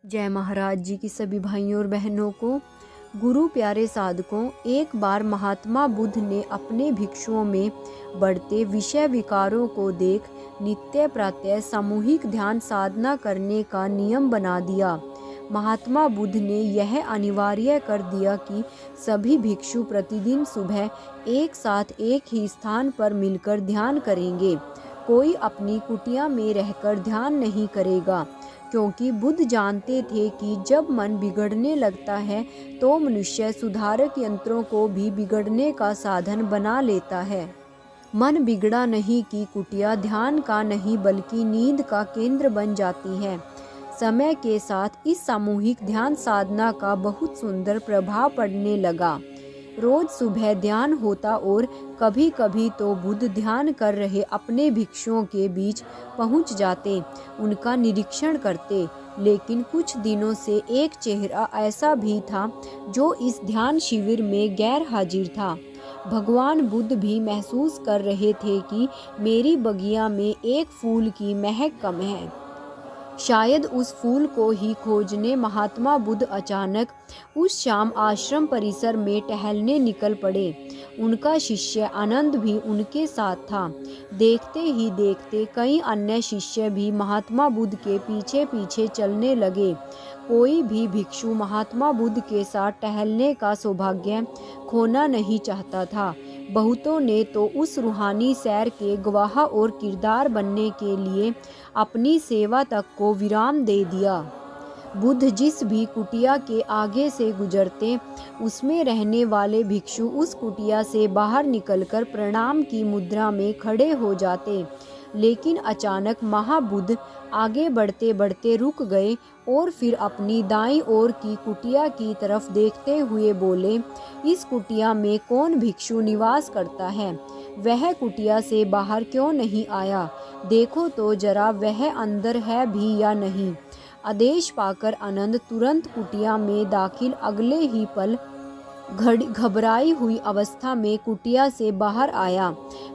जय महाराज जी की सभी भाइयों और बहनों को। गुरु प्यारे साधकों, एक बार महात्मा बुद्ध ने अपने भिक्षुओं में बढ़ते विषय विकारों को देख नित्य प्रातः सामूहिक ध्यान साधना करने का नियम बना दिया। महात्मा बुद्ध ने यह अनिवार्य कर दिया कि सभी भिक्षु प्रतिदिन सुबह एक साथ एक ही स्थान पर मिलकर ध्यान करेंगे। कोई अपनी कुटिया में रहकर ध्यान नहीं करेगा, क्योंकि बुद्ध जानते थे कि जब मन बिगड़ने लगता है तो मनुष्य सुधारक यंत्रों को भी बिगड़ने का साधन बना लेता है। मन बिगड़ा नहीं कि कुटिया ध्यान का नहीं बल्कि नींद का केंद्र बन जाती है। समय के साथ इस सामूहिक ध्यान साधना का बहुत सुंदर प्रभाव पड़ने लगा। रोज सुबह ध्यान होता और कभी कभी तो बुद्ध ध्यान कर रहे अपने भिक्षुओं के बीच पहुंच जाते, उनका निरीक्षण करते। लेकिन कुछ दिनों से एक चेहरा ऐसा भी था जो इस ध्यान शिविर में गैर हाजिर था। भगवान बुद्ध भी महसूस कर रहे थे कि मेरी बगिया में एक फूल की महक कम है। शायद उस फूल को ही खोजने महात्मा बुद्ध अचानक उस शाम आश्रम परिसर में टहलने निकल पड़े। उनका शिष्य आनंद भी उनके साथ था। देखते ही देखते कई अन्य शिष्य भी महात्मा बुद्ध के पीछे पीछे चलने लगे। कोई भी भिक्षु महात्मा बुद्ध के साथ टहलने का सौभाग्य खोना नहीं चाहता था। बहुतों ने तो उस रूहानी सैर के गवाह और किरदार बनने के लिए अपनी सेवा तक को विराम दे दिया। बुद्ध जिस भी कुटिया के आगे से गुजरते, उसमें रहने वाले भिक्षु उस कुटिया से बाहर निकलकर प्रणाम की मुद्रा में खड़े हो जाते। लेकिन अचानक महाबुद्ध आगे बढ़ते बढ़ते रुक गए और फिर अपनी दाईं ओर की कुटिया की तरफ देखते हुए बोले, इस कुटिया में कौन भिक्षु निवास करता है? वह कुटिया से बाहर क्यों नहीं आया? देखो तो जरा वह अंदर है भी या नहीं। आदेश पाकर आनंद तुरंत कुटिया में दाखिल। अगले ही पल घबराई हुई अवस्था में कुटिया से बाहर आया।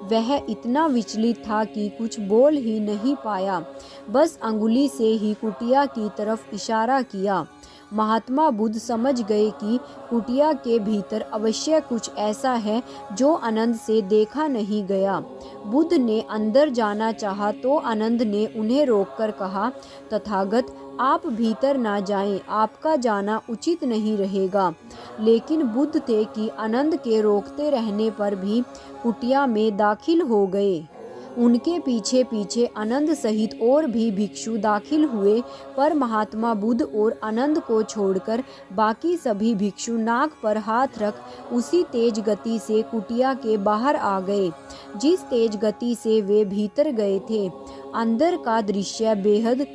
वह इतना विचलित था कि कुछ बोल ही नहीं पाया, बस अंगुली से ही कुटिया की तरफ इशारा किया। महात्मा बुद्ध समझ गए कि कुटिया के भीतर अवश्य कुछ ऐसा है जो आनंद से देखा नहीं गया। बुद्ध ने अंदर जाना चाहा तो आनंद ने उन्हें रोककर कहा, तथागत आप भीतर ना जाएं, आपका जाना उचित नहीं रहेगा। लेकिन बुद्ध थे कि आनंद के रोकते रहने पर भी कुटिया में दाखिल हो गए। उनके पीछे पीछे आनंद सहित और भी भिक्षु दाखिल हुए, पर महात्मा बुद्ध और आनंद को छोड़कर बाकी सभी भिक्षु नाक पर हाथ रख उसी तेज गति से कुटिया के बाहर आ गए जिस तेज गति से वे भीतर गए थे। अंदर का दृश्य बेहद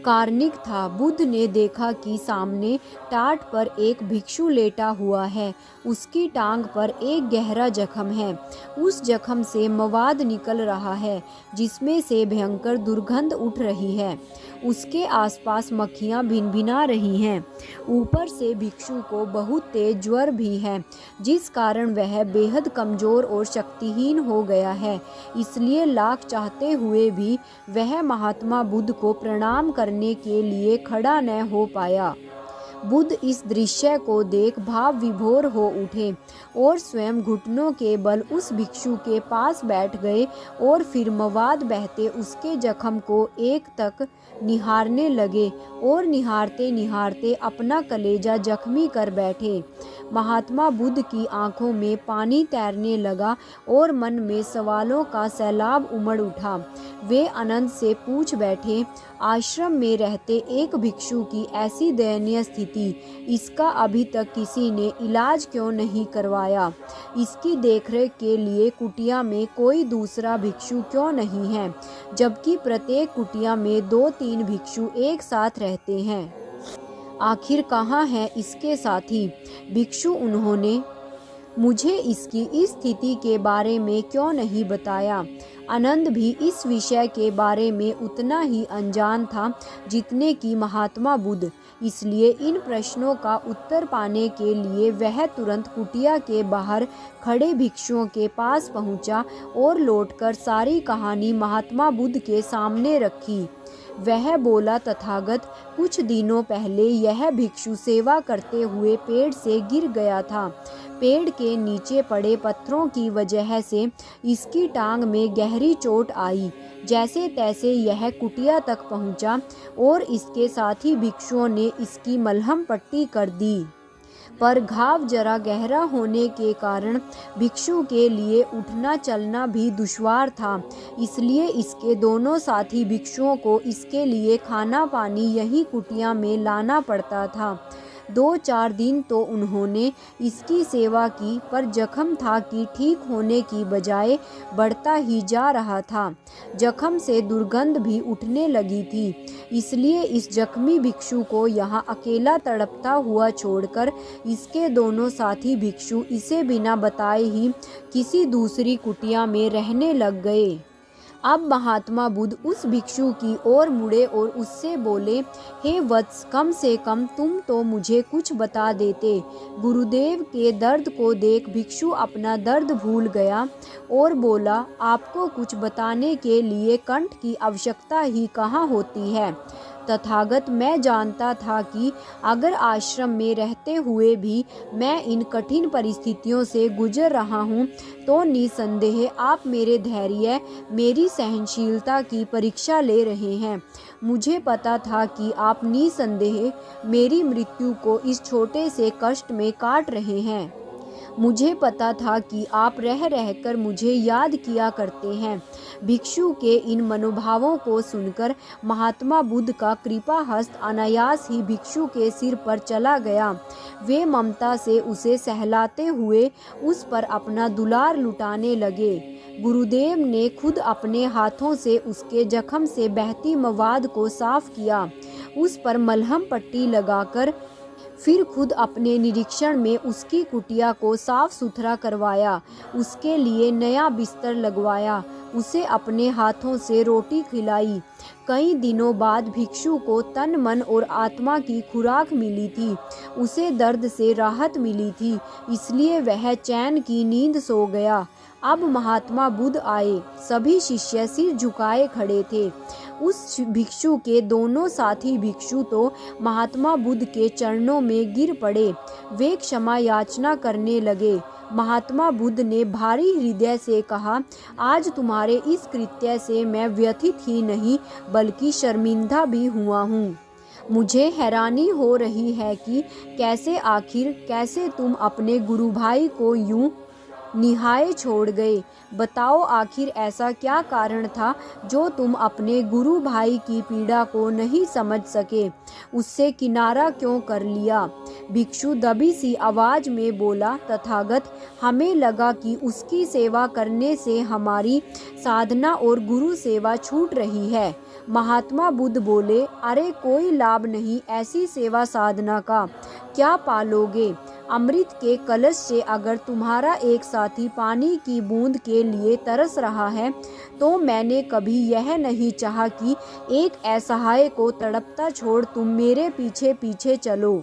कार्निक था। बुद्ध ने देखा कि सामने टाट पर एक भिक्षु लेटा हुआ है। उसकी टांग पर एक गहरा जख्म है। उस जख्म से मवाद निकल रहा है जिसमें से भयंकर दुर्गंध उठ रही है। उसके आसपास मक्खियां भिनभिना रही हैं। ऊपर से भिक्षु को बहुत तेज ज्वर भी है, जिस कारण वह बेहद कमजोर और शक्तिहीन हो गया है। इसलिए लाख चाहते हुए भी वह महात्मा बुद्ध को प्रणाम करने के लिए खड़ा न हो पाया। बुद्ध इस दृश्य को देख भाव विभोर हो उठे और स्वयं घुटनों के बल उस भिक्षु के पास बैठ गए और फिर मवाद बहते उसके जख्म को एक तक निहारने लगे और निहारते निहारते अपना कलेजा जख्मी कर बैठे। महात्मा बुद्ध की आंखों में पानी तैरने लगा और मन में सवालों का सैलाब उमड़ उठा। वे आनंद से पूछ बैठे, आश्रम में रहते एक भिक्षु की ऐसी दयनीय स्थिति, इसका अभी तक किसी ने इलाज क्यों नहीं करवाया? इसकी देखरेख के लिए कुटिया में कोई दूसरा भिक्षु क्यों नहीं है, जबकि प्रत्येक कुटिया में 2-3 भिक्षु एक साथ रहते हैं? आखिर कहाँ है इसके साथी? भिक्षु उन्होंने मुझे इसकी इस स्थिति के बारे में क्यों नहीं बताया? आनंद भी इस विषय के बारे में उतना ही अनजान था जितने कि महात्मा बुद्ध। इसलिए इन प्रश्नों का उत्तर पाने के लिए वह तुरंत कुटिया के बाहर खड़े भिक्षुओं के पास पहुंचा और लौटकर सारी कहानी महात्मा बुद्ध के सामने रखी। वह बोला, तथागत, कुछ दिनों पहले यह भिक्षु सेवा करते हुए पेड़ से गिर गया था। पेड़ के नीचे पड़े पत्थरों की वजह से इसकी टांग में गहरी चोट आई। जैसे तैसे यह कुटिया तक पहुंचा और इसके साथी भिक्षुओं ने इसकी मलहम पट्टी कर दी, पर घाव जरा गहरा होने के कारण भिक्षु के लिए उठना चलना भी दुश्वार था। इसलिए इसके दोनों साथी भिक्षुओं को इसके लिए खाना पानी यही कुटिया में लाना पड़ता था। 2-4 दिन तो उन्होंने इसकी सेवा की, पर जख्म था कि ठीक होने की बजाय बढ़ता ही जा रहा था। जख्म से दुर्गंध भी उठने लगी थी। इसलिए इस जख्मी भिक्षु को यहाँ अकेला तड़पता हुआ छोड़कर इसके दोनों साथी भिक्षु इसे बिना बताए ही किसी दूसरी कुटिया में रहने लग गए। अब महात्मा बुद्ध उस भिक्षु की ओर मुड़े और उससे बोले, हे वत्स, कम से कम तुम तो मुझे कुछ बता देते। गुरुदेव के दर्द को देख भिक्षु अपना दर्द भूल गया और बोला, आपको कुछ बताने के लिए कंठ की आवश्यकता ही कहाँ होती है। तथागत, मैं जानता था कि अगर आश्रम में रहते हुए भी मैं इन कठिन परिस्थितियों से गुजर रहा हूँ तो निसंदेह आप मेरे धैर्य, मेरी सहनशीलता की परीक्षा ले रहे हैं। मुझे पता था कि आप निसंदेह मेरी मृत्यु को इस छोटे से कष्ट में काट रहे हैं। मुझे पता था कि आप रह रहकर मुझे याद किया करते हैं। भिक्षु के इन मनोभावों को सुनकर महात्मा बुद्ध का कृपा हस्त अनायास ही भिक्षु के सिर पर चला गया। वे ममता से उसे सहलाते हुए उस पर अपना दुलार लुटाने लगे। गुरुदेव ने खुद अपने हाथों से उसके जख्म से बहती मवाद को साफ किया, उस पर मलहम पट्टी लगाकर फिर खुद अपने निरीक्षण में उसकी कुटिया को साफ सुथरा करवाया, उसके लिए नया बिस्तर लगवाया, उसे अपने हाथों से रोटी खिलाई। कई दिनों बाद भिक्षु को तन मन और आत्मा की खुराक मिली थी, उसे दर्द से राहत मिली थी, इसलिए वह चैन की नींद सो गया। अब महात्मा बुद्ध आए। सभी शिष्य सिर झुकाए खड़े थे। उस भिक्षु के दोनों साथी भिक्षु तो महात्मा बुद्ध के चरणों में गिर पड़े। वे क्षमा याचना करने लगे। महात्मा बुद्ध ने भारी हृदय से कहा, आज तुम्हारे इस कृत्य से मैं व्यथित ही नहीं बल्कि शर्मिंदा भी हुआ हूँ। मुझे हैरानी हो रही है कि कैसे तुम अपने गुरु भाई को यूं निहाय छोड़ गए। बताओ, आखिर ऐसा क्या कारण था जो तुम अपने गुरु भाई की पीड़ा को नहीं समझ सके, उससे किनारा क्यों कर लिया। भिक्षु दबी सी आवाज में बोला, तथागत, हमें लगा कि उसकी सेवा करने से हमारी साधना और गुरु सेवा छूट रही है। महात्मा बुद्ध बोले, अरे कोई लाभ नहीं ऐसी सेवा साधना का, क्या पालोगे। अमृत के कलश से अगर तुम्हारा एक साथी पानी की बूंद के लिए तरस रहा है तो मैंने कभी यह नहीं चाहा कि एक असहाय को तड़पता छोड़ तुम मेरे पीछे पीछे चलो।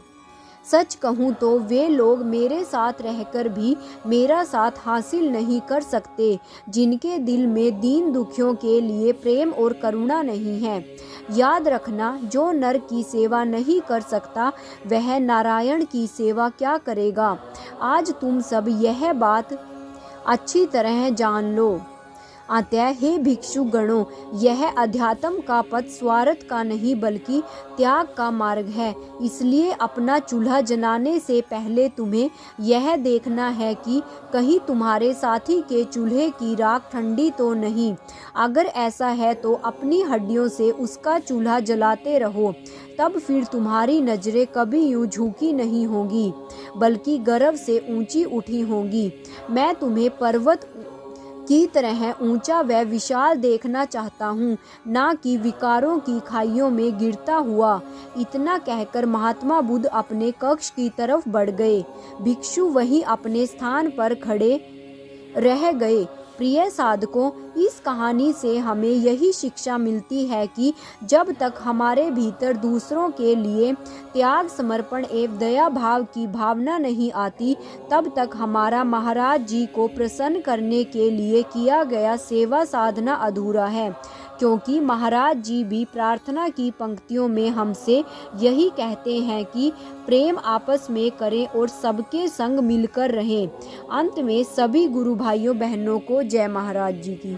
सच कहूँ तो वे लोग मेरे साथ रहकर भी मेरा साथ हासिल नहीं कर सकते जिनके दिल में दीन दुखियों के लिए प्रेम और करुणा नहीं है। याद रखना, जो नर की सेवा नहीं कर सकता वह नारायण की सेवा क्या करेगा। आज तुम सब यह बात अच्छी तरह जान लो। अतः हे भिक्षु गणों, यह अध्यात्म का पथ स्वार्थ का नहीं बल्कि त्याग का मार्ग है। इसलिए अपना चूल्हा जलाने से पहले तुम्हें यह देखना है कि कहीं तुम्हारे साथी के चूल्हे की राख ठंडी तो नहीं। अगर ऐसा है तो अपनी हड्डियों से उसका चूल्हा जलाते रहो, तब फिर तुम्हारी नजरें कभी यूं झुकी नहीं होंगी बल्कि गर्व से ऊंची उठी होंगी। मैं तुम्हें पर्वत की तरह ऊंचा व विशाल देखना चाहता हूँ, ना कि विकारों की खाइयों में गिरता हुआ। इतना कहकर महात्मा बुद्ध अपने कक्ष की तरफ बढ़ गए। भिक्षु वहीं अपने स्थान पर खड़े रह गए। प्रिय साधकों, इस कहानी से हमें यही शिक्षा मिलती है कि जब तक हमारे भीतर दूसरों के लिए त्याग, समर्पण एवं दया भाव की भावना नहीं आती, तब तक हमारा महाराज जी को प्रसन्न करने के लिए किया गया सेवा साधना अधूरा है। क्योंकि महाराज जी भी प्रार्थना की पंक्तियों में हमसे यही कहते हैं कि प्रेम आपस में करें और सबके संग मिलकर रहें। अंत में सभी गुरु भाइयों बहनों को जय महाराज जी की।